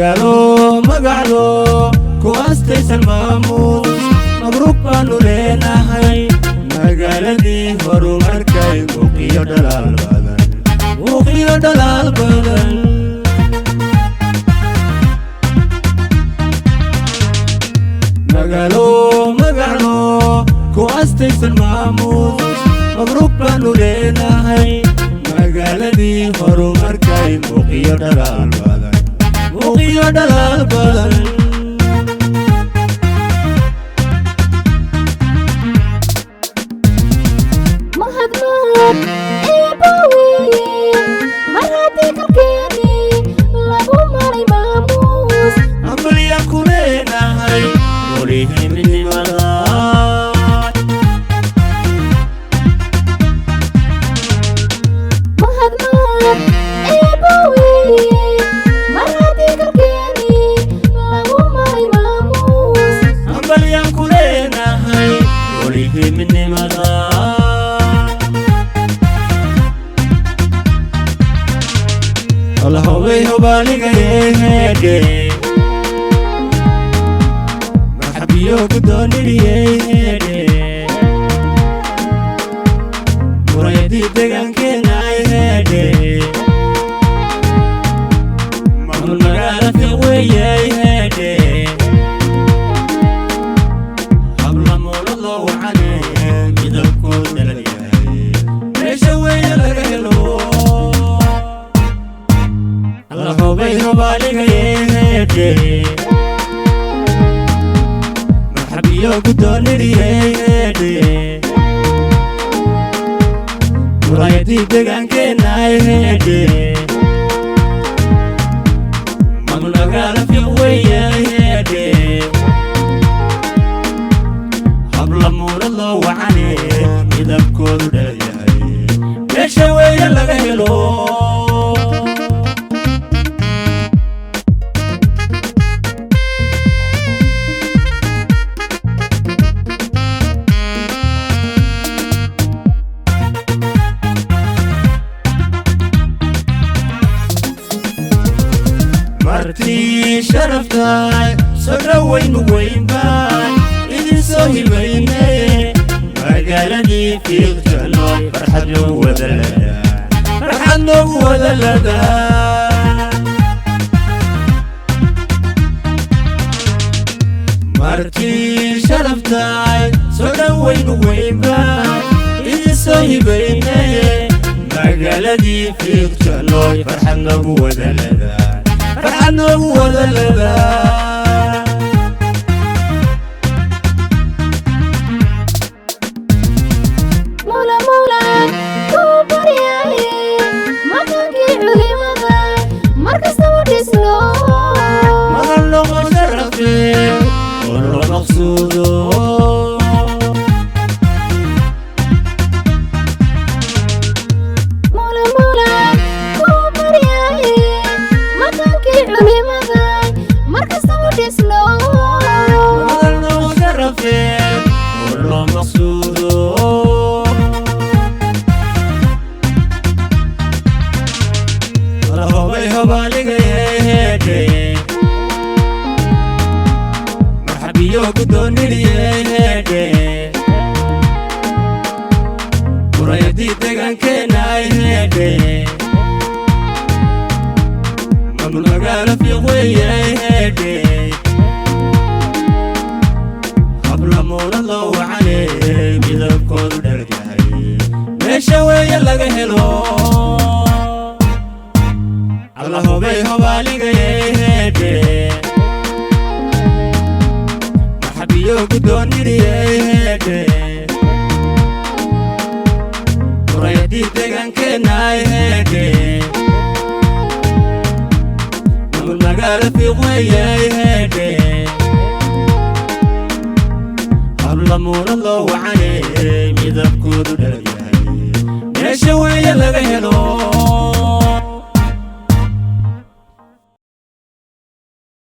magalo kuwastaysan maamuus mabruuq baanu leenahay magaaladii horumarkay muuqiyo dhalaal badan magalo kuwastaysan maamuus mabruuq baanu leenahay magaaladii horumarkay muuqiyo dhalaal badan Allah hubay hubaliga yeede marhabiyo gudoniri yeede muraydi deegaankeena yeede maamul magaala fiiqweeye yeede habla moolado wacane midabkooda la yahay meesha weeye laga helo Allah hubay hubaliga yeede marhabiyo gudoniri yeede muraydi deegaankeena yeede maamul magaala fiiqweeye yeede habla moolado wacane midabkooda la yahay meesha weeye laga helo marti sharaftay sodhaweyn weynbaan idin soo hibayne magaaladii fiiqjanoy farxad noogu wada ladaa marti sharaftay sodhaweyn weynbaan idin soo hibayne magaaladii fiiqjanoy farxad noogu wada ladaa فرحانو ولا لا مولا كوبرياي ما كاكي علمدا مركز توديسلو مغلو مشرفي ولو مقصودو مرحبيو gudoniri yeede muraydi deegaankeena yeede maamul magaala fiiqweeye yeede habla moolado wacane midabkoodu dheer yahay meesha weeye laga helo Allah hubay hubaliga yeede marhabiyo gudoniri yeede muraydi deegaankeena yeede maamul magaala fiiqweeye yeede habla moolado wacane